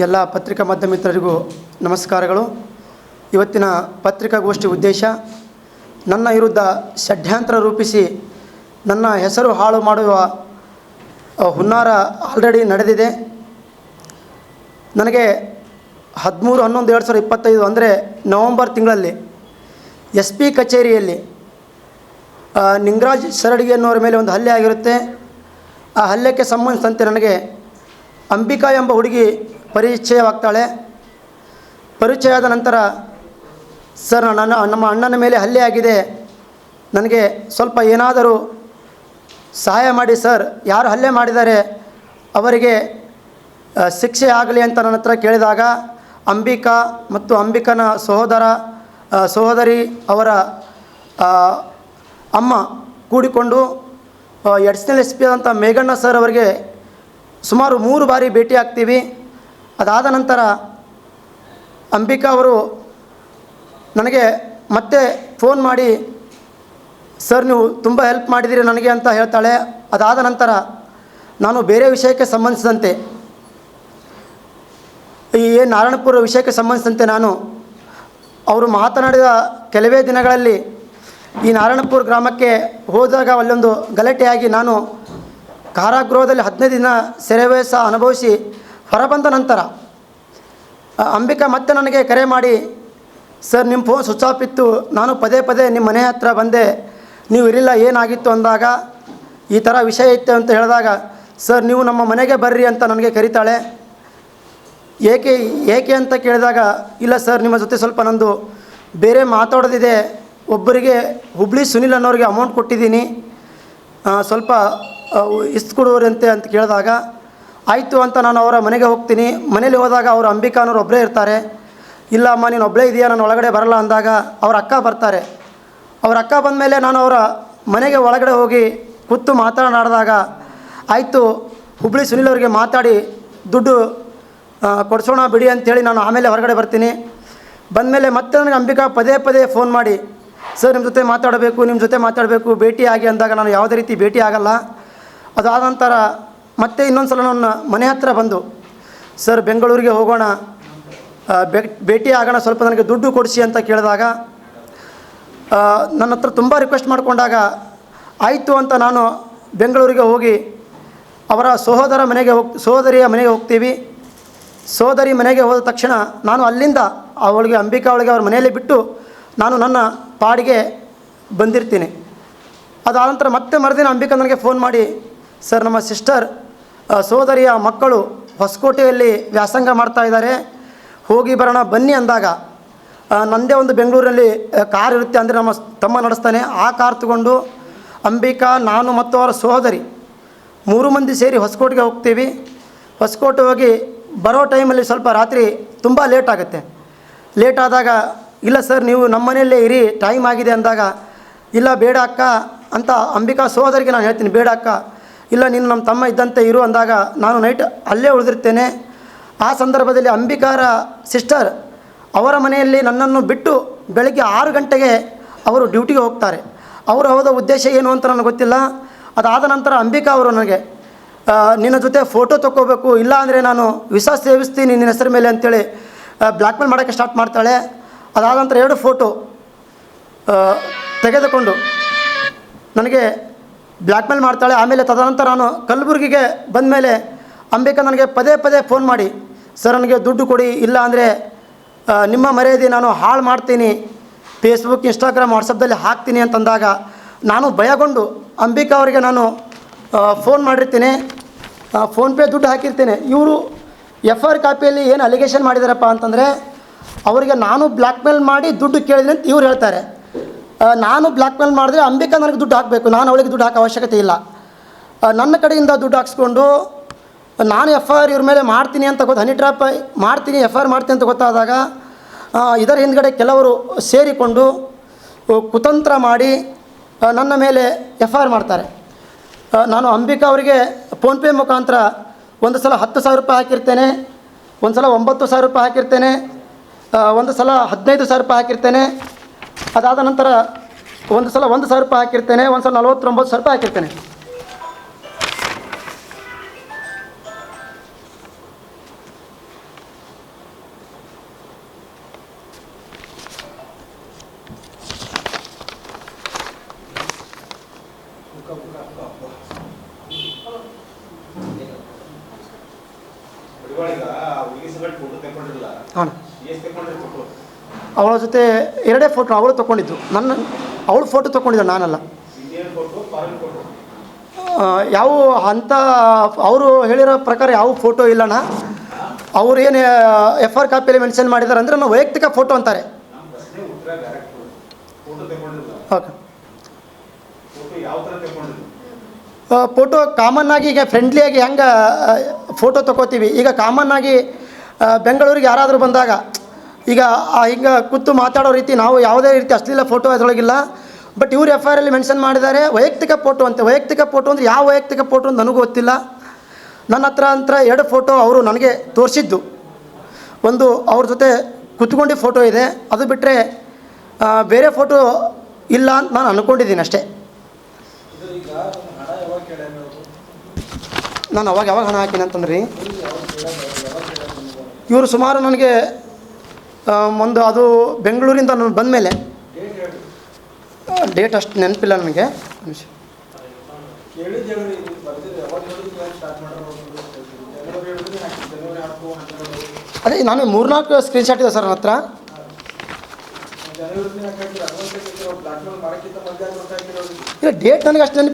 ಎಲ್ಲ ಪತ್ರಿಕಾ ಮಾಧ್ಯಮ ಮಿತ್ರರಿಗೂ ನಮಸ್ಕಾರಗಳು. ಇವತ್ತಿನ ಪತ್ರಿಕಾಗೋಷ್ಠಿ ಉದ್ದೇಶ ನನ್ನ ವಿರುದ್ಧ ಷಡ್ಯಂತ್ರ ರೂಪಿಸಿ ನನ್ನ ಹೆಸರು ಹಾಳು ಮಾಡುವ ಹುನ್ನಾರ ಆಲ್ರೆಡಿ ನಡೆದಿದೆ. ನನಗೆ 13/11/2025 ಅಂದರೆ ನವಂಬರ್ ತಿಂಗಳಲ್ಲಿ SP ಕಚೇರಿಯಲ್ಲಿ ನಿಂಗರಾಜ್ ಸರಡಿಗೆ ಅನ್ನೋರ ಮೇಲೆ ಒಂದು ಹಲ್ಲೆ ಆಗಿರುತ್ತೆ. ಆ ಹಲ್ಲೆಗೆ ಸಂಬಂಧಿಸಿದಂತೆ ನನಗೆ ಅಂಬಿಕಾ ಎಂಬ ಹುಡುಗಿ ಪರಿಚಯವಾಗ್ತಾಳೆ. ಪರಿಚಯ ಆದ ನಂತರ ಸರ್ ನಮ್ಮ ಅಣ್ಣನ ಮೇಲೆ ಹಲ್ಲೆ ಆಗಿದೆ, ನನಗೆ ಸ್ವಲ್ಪ ಏನಾದರೂ ಸಹಾಯ ಮಾಡಿ ಸರ್, ಯಾರು ಹಲ್ಲೆ ಮಾಡಿದ್ದಾರೆ ಅವರಿಗೆ ಶಿಕ್ಷೆ ಆಗಲಿ ಅಂತ ನನ್ನ ಹತ್ರ ಕೇಳಿದಾಗ ಅಂಬಿಕಾ ಮತ್ತು ಅಂಬಿಕನ ಸಹೋದರಿ ಅವರ ಅಮ್ಮ ಕೂಡಿಕೊಂಡು ಅಡಿಷನಲ್ SP ಆದಂಥ ಮೇಘಣ್ಣ ಸರ್ ಅವರಿಗೆ ಸುಮಾರು 3 ಬಾರಿ ಭೇಟಿ ಆಗ್ತೀವಿ. ಅದಾದ ನಂತರ ಅಂಬಿಕಾ ಅವರು ನನಗೆ ಮತ್ತೆ ಫೋನ್ ಮಾಡಿ ಸರ್ ನೀವು ತುಂಬ ಹೆಲ್ಪ್ ಮಾಡಿದ್ದೀರಿ ನನಗೆ ಅಂತ ಹೇಳ್ತಾಳೆ. ಅದಾದ ನಂತರ ನಾನು ಬೇರೆ ವಿಷಯಕ್ಕೆ ಸಂಬಂಧಿಸಿದಂತೆ ಈ ನಾರಾಯಣಪುರ ವಿಷಯಕ್ಕೆ ಸಂಬಂಧಿಸಿದಂತೆ ನಾನು ಅವರು ಮಾತನಾಡಿದ ಕೆಲವೇ ದಿನಗಳಲ್ಲಿ ಈ ನಾರಾಯಣಪುರ ಗ್ರಾಮಕ್ಕೆ ಹೋದಾಗ ಅಲ್ಲೊಂದು ಗಲಾಟೆಯಾಗಿ ನಾನು ಕಾರಾಗೃಹದಲ್ಲಿ 15 ದಿನ ಸೆರೆವಾಸ ಅನುಭವಿಸಿ ಹೊರಬಂದ ನಂತರ ಅಂಬಿಕಾ ಮತ್ತೆ ನನಗೆ ಕರೆ ಮಾಡಿ ಸರ್ ನಿಮ್ಮ ಫೋನ್ ಸ್ವಿಚ್ ಆಫ್ ಇತ್ತು, ನಾನು ಪದೇ ಪದೇ ನಿಮ್ಮ ಮನೆ ಹತ್ರ ಬಂದೆ, ನೀವು ಇರಲಿಲ್ಲ, ಏನಾಗಿತ್ತು ಅಂದಾಗ ಈ ಥರ ವಿಷಯ ಇತ್ತು ಅಂತ ಹೇಳಿದಾಗ ಸರ್ ನೀವು ನಮ್ಮ ಮನೆಗೆ ಬರ್ರಿ ಅಂತ ನನಗೆ ಕರೀತಾಳೆ. ಏಕೆ ಅಂತ ಕೇಳಿದಾಗ ಇಲ್ಲ ಸರ್ ನಿಮ್ಮ ಜೊತೆ ಸ್ವಲ್ಪ ನಂದು ಬೇರೆ ಮಾತಾಡೋದಿದೆ, ಒಬ್ಬರಿಗೆ ಹುಬ್ಳಿ ಸುನಿಲ್ ಅನ್ನೋರಿಗೆ ಅಮೌಂಟ್ ಕೊಟ್ಟಿದ್ದೀನಿ, ಸ್ವಲ್ಪ ಇಸ್ಕೊಡುವರಂತೆ ಅಂತ ಕೇಳಿದಾಗ ಆಯಿತು ಅಂತ ನಾನು ಅವರ ಮನೆಗೆ ಹೋಗ್ತೀನಿ. ಮನೇಲಿ ಹೋದಾಗ ಅವರು ಅಂಬಿಕಾ ಅನ್ನೋರು ಒಬ್ಬರೇ ಇರ್ತಾರೆ. ಇಲ್ಲ ಅಮ್ಮ ನೀನು ಒಬ್ಬಳೇ ಇದೆಯಾ, ನಾನು ಒಳಗಡೆ ಬರಲ್ಲ ಅಂದಾಗ ಅವ್ರ ಅಕ್ಕ ಬರ್ತಾರೆ. ಅವ್ರ ಅಕ್ಕ ಬಂದ ಮೇಲೆ ನಾನು ಅವರ ಮನೆಗೆ ಒಳಗಡೆ ಹೋಗಿ ಕೂತು ಮಾತನಾಡಿದಾಗ ಆಯಿತು ಹುಬ್ಳಿ ಸುನಿಲ್ ಅವರಿಗೆ ಮಾತಾಡಿ ದುಡ್ಡು ಕೊಡಿಸೋಣ ಬಿಡಿ ಅಂಥೇಳಿ ನಾನು ಆಮೇಲೆ ಹೊರಗಡೆ ಬರ್ತೀನಿ. ಬಂದಮೇಲೆ ಮತ್ತೆ ನನಗೆ ಅಂಬಿಕಾ ಪದೇ ಪದೇ ಫೋನ್ ಮಾಡಿ ಸರ್ ನಿಮ್ಮ ಜೊತೆ ಮಾತಾಡಬೇಕು ಭೇಟಿ ಆಗಿ ಅಂದಾಗ ನಾನು ಯಾವುದೇ ರೀತಿ ಭೇಟಿ ಆಗಲ್ಲ. ಅದಾದ ನಂತರ ಮತ್ತೆ ಇನ್ನೊಂದು ಸಲ ನನ್ನ ಮನೆ ಹತ್ರ ಬಂದು ಸರ್ ಬೆಂಗಳೂರಿಗೆ ಹೋಗೋಣ, ಭೇಟಿ ಆಗೋಣ, ಸ್ವಲ್ಪ ನನಗೆ ದುಡ್ಡು ಕೊಡಿಸಿ ಅಂತ ಕೇಳಿದಾಗ ನನ್ನ ಹತ್ರ ತುಂಬ ರಿಕ್ವೆಸ್ಟ್ ಮಾಡಿಕೊಂಡಾಗ ಆಯಿತು ಅಂತ ನಾನು ಬೆಂಗಳೂರಿಗೆ ಹೋಗಿ ಅವರ ಸಹೋದರಿಯ ಮನೆಗೆ ಹೋಗ್ತೀವಿ. ಸಹೋದರಿ ಮನೆಗೆ ಹೋದ ತಕ್ಷಣ ನಾನು ಅಲ್ಲಿಂದ ಅಂಬಿಕಾ ಅವಳಿಗೆ ಅವ್ರ ಮನೆಯಲ್ಲೇ ಬಿಟ್ಟು ನಾನು ನನ್ನ ಪಾಡಿಗೆ ಬಂದಿರ್ತೀನಿ. ಅದಾದ ನಂತರ ಮತ್ತೆ ಮರುದಿನ ಅಂಬಿಕಾ ನನಗೆ ಫೋನ್ ಮಾಡಿ ಸರ್ ನಮ್ಮ ಸಿಸ್ಟರ್ ಸಹೋದರಿಯ ಮಕ್ಕಳು ಹೊಸಕೋಟೆಯಲ್ಲಿ ವ್ಯಾಸಂಗ ಮಾಡ್ತಾಯಿದ್ದಾರೆ, ಹೋಗಿ ಬರೋಣ ಬನ್ನಿ ಅಂದಾಗ ನನ್ನದೇ ಒಂದು ಬೆಂಗಳೂರಲ್ಲಿ ಕಾರ್ ಇರುತ್ತೆ, ಅಂದರೆ ನಮ್ಮ ತಮ್ಮ ನಡೆಸ್ತಾನೆ, ಆ ಕಾರ್ ತಗೊಂಡು ಅಂಬಿಕಾ, ನಾನು ಮತ್ತು ಅವರ ಸಹೋದರಿ 3 ಮಂದಿ ಸೇರಿ ಹೊಸಕೋಟೆಗೆ ಹೋಗ್ತೀವಿ. ಹೊಸಕೋಟೆ ಹೋಗಿ ಬರೋ ಟೈಮಲ್ಲಿ ಸ್ವಲ್ಪ ರಾತ್ರಿ ತುಂಬ ಲೇಟ್ ಆಗುತ್ತೆ. ಲೇಟ್ ಆದಾಗ ಇಲ್ಲ ಸರ್ ನೀವು ನಮ್ಮ ಮನೆಯಲ್ಲೇ ಇರಿ, ಟೈಮ್ ಆಗಿದೆ ಅಂದಾಗ ಇಲ್ಲ ಬೇಡ ಅಕ್ಕ ಅಂತ ಅಂಬಿಕಾ ಸಹೋದರಿಗೆ ನಾನು ಹೇಳ್ತೀನಿ, ಬೇಡ ಅಕ್ಕ, ಇಲ್ಲ ನೀನು ನಮ್ಮ ತಮ್ಮ ಇದ್ದಂತೆ ಇರು ಅಂದಾಗ ನಾನು ನೈಟ್ ಅಲ್ಲೇ ಉಳಿದಿರ್ತೇನೆ. ಆ ಸಂದರ್ಭದಲ್ಲಿ ಅಂಬಿಕಾರ ಸಿಸ್ಟರ್ ಅವರ ಮನೆಯಲ್ಲಿ ನನ್ನನ್ನು ಬಿಟ್ಟು ಬೆಳಗ್ಗೆ 6 ಗಂಟೆಗೆ ಅವರು ಡ್ಯೂಟಿಗೆ ಹೋಗ್ತಾರೆ. ಅವರು ಹೋದ ಉದ್ದೇಶ ಏನು ಅಂತ ನನಗೆ ಗೊತ್ತಿಲ್ಲ. ಅದಾದ ನಂತರ ಅಂಬಿಕಾ ಅವರು ನನಗೆ ನಿನ್ನ ಜೊತೆ ಫೋಟೋ ತೊಗೋಬೇಕು, ಇಲ್ಲ ಅಂದರೆ ನಾನು ವಿಷ ಸೇವಿಸ್ತೀನಿ ನಿನ್ನ ಹೆಸರು ಮೇಲೆ ಅಂತೇಳಿ ಬ್ಲ್ಯಾಕ್ ಮೇಲ್ ಮಾಡೋಕ್ಕೆ ಸ್ಟಾರ್ಟ್ ಮಾಡ್ತಾಳೆ. ಅದಾದ ನಂತರ 2 ಫೋಟೋ ತೆಗೆದುಕೊಂಡು ನನಗೆ ಬ್ಲ್ಯಾಕ್ ಮೇಲ್ ಮಾಡ್ತಾಳೆ. ಆಮೇಲೆ ತದನಂತರ ನಾನು ಕಲಬುರಗಿಗೆ ಬಂದ ಮೇಲೆ ಅಂಬಿಕಾ ನನಗೆ ಪದೇ ಪದೇ ಫೋನ್ ಮಾಡಿ ಸರ್ ನನಗೆ ದುಡ್ಡು ಕೊಡಿ, ಇಲ್ಲ ಅಂದರೆ ನಿಮ್ಮ ಮರ್ಯಾದೆ ನಾನು ಹಾಳು ಮಾಡ್ತೀನಿ, ಫೇಸ್ಬುಕ್, ಇನ್ಸ್ಟಾಗ್ರಾಮ್, ವಾಟ್ಸಪ್ದಲ್ಲಿ ಹಾಕ್ತೀನಿ ಅಂತಂದಾಗ ನಾನು ಭಯಗೊಂಡು ಅಂಬಿಕಾ ಅವರಿಗೆ ನಾನು ಫೋನ್ ಮಾಡಿರ್ತೀನಿ, ಫೋನ್ಪೇ ದುಡ್ಡು ಹಾಕಿರ್ತೇನೆ. ಇವರು FIR ಕಾಪಿಯಲ್ಲಿ ಏನು ಅಲಿಗೇಷನ್ ಮಾಡಿದಾರಪ್ಪ ಅಂತಂದರೆ ಅವರಿಗೆ ನಾನು ಬ್ಲ್ಯಾಕ್ ಮೇಲ್ ಮಾಡಿ ದುಡ್ಡು ಕೇಳಿದ್ದೀನಿ ಅಂತ ಇವ್ರು ಹೇಳ್ತಾರೆ. ನಾನು ಬ್ಲ್ಯಾಕ್ ಮೇಲ್ ಮಾಡಿದ್ರೆ ಅಂಬಿಕಾ ನನಗೆ ದುಡ್ಡು ಹಾಕಬೇಕು, ನಾನು ಅವಳಿಗೆ ದುಡ್ಡು ಹಾಕೋ ಅವಶ್ಯಕತೆ ಇಲ್ಲ. ನನ್ನ ಕಡೆಯಿಂದ ದುಡ್ಡು ಹಾಕ್ಸ್ಕೊಂಡು ನಾನು FIR ಇವ್ರ ಮೇಲೆ ಮಾಡ್ತೀನಿ ಅಂತ ಹನಿ ಟ್ರ್ಯಾಪ್ ಮಾಡ್ತೀನಿ, FIR ಮಾಡ್ತೀನಿ ಅಂತ ಗೊತ್ತಾದಾಗ ಇದರ ಹಿಂದ್ಗಡೆ ಕೆಲವರು ಸೇರಿಕೊಂಡು ಕುತಂತ್ರ ಮಾಡಿ ನನ್ನ ಮೇಲೆ FIR ಮಾಡ್ತಾರೆ. ನಾನು ಅಂಬಿಕಾ ಅವರಿಗೆ ಫೋನ್ಪೇ ಮುಖಾಂತರ ಒಂದು ಸಲ 10,000 ರೂಪಾಯಿ ಹಾಕಿರ್ತೇನೆ, ಒಂದು ಸಲ 9,000 ರೂಪಾಯಿ ಹಾಕಿರ್ತೇನೆ, ಒಂದು ಸಲ 15,000 ರೂಪಾಯಿ ಹಾಕಿರ್ತೇನೆ. ಅದಾದ ನಂತರ ಒಂದು ಸಲ 1,000 ರೂಪಾಯಿ ಹಾಕಿರ್ತೇನೆ, ಒಂದು ಸಲ 49,000 ರೂಪಾಯಿ ಹಾಕಿರ್ತೇನೆ. ಹಾಂ, ಅವಳ ಜೊತೆ ಎರಡೇ ಫೋಟೋ ಅವಳು ತೊಗೊಂಡಿದ್ದು. ಅವಳು ಫೋಟೋ ತೊಗೊಂಡಿದ್ದು, ನಾನಲ್ಲ. ಯಾವ ಅಂಥ ಅವರು ಹೇಳಿರೋ ಪ್ರಕಾರ ಯಾವ ಫೋಟೋ ಇಲ್ಲಣ್ಣ. ಅವ್ರು ಏನು FR ಕಾಪಿಯಲ್ಲಿ ಮೆನ್ಷನ್ ಮಾಡಿದ್ದಾರೆ ಅಂದರೆ ನಾವು ವೈಯಕ್ತಿಕ ಫೋಟೋ ಅಂತಾರೆ. ಓಕೆ, ಫೋಟೋ ಕಾಮನ್ನಾಗಿ ಈಗ ಫ್ರೆಂಡ್ಲಿಯಾಗಿ ಹೆಂಗೆ ಫೋಟೋ ತೊಗೋತೀವಿ, ಈಗ ಕಾಮನ್ನಾಗಿ ಬೆಂಗಳೂರಿಗೆ ಯಾರಾದರೂ ಬಂದಾಗ ಈಗ ಹಿಂಗೆ ಕೂತು ಮಾತಾಡೋ ರೀತಿ ನಾವು ಯಾವುದೇ ರೀತಿ ಅಶ್ಲೀಲ ಫೋಟೋ ಅದರೊಳಗಿಲ್ಲ. ಬಟ್ ಇವರು FIR ಅಲ್ಲಿ ಮೆನ್ಷನ್ ಮಾಡಿದ್ದಾರೆ ವೈಯಕ್ತಿಕ ಫೋಟೋ ಅಂತ. ವೈಯಕ್ತಿಕ ಫೋಟೋ ಅಂದರೆ ಯಾವ ವೈಯಕ್ತಿಕ ಫೋಟೋ ಅಂತ ನನಗೂ ಗೊತ್ತಿಲ್ಲ. ನನ್ನ ಹತ್ರ 2 ಫೋಟೋ ಅವರು ನನಗೆ ತೋರಿಸಿದ್ದು. ಒಂದು ಅವ್ರ ಜೊತೆ ಕುತ್ಕೊಂಡು ಫೋಟೋ ಇದೆ, ಅದು ಬಿಟ್ಟರೆ ಬೇರೆ ಫೋಟೋ ಇಲ್ಲ ಅಂತ ನಾನು ಅಂದ್ಕೊಂಡಿದ್ದೀನಿ ಅಷ್ಟೇ. ನಾನು ಯಾವಾಗ ಹಣ ಹಾಕಿನಿ ಅಂತಂದ್ರಿ, ಇವರು ಸುಮಾರು ನನಗೆ ಒಂದು ಅದು ಬೆಂಗಳೂರಿಂದ ನಾನು ಬಂದ ಮೇಲೆ ಡೇಟ್ ಅಷ್ಟು ನೆನಪಿಲ್ಲ ನನಗೆ. ಅದೇ ನಾನು 3-4 ಸ್ಕ್ರೀನ್ಶಾಟ್ ಇದೆ ಸರ್ ನನ್ನ ಹತ್ರ. ಇಲ್ಲ, ಡೇಟ್ ನನಗೆ ಅಷ್ಟು ನೆನಪು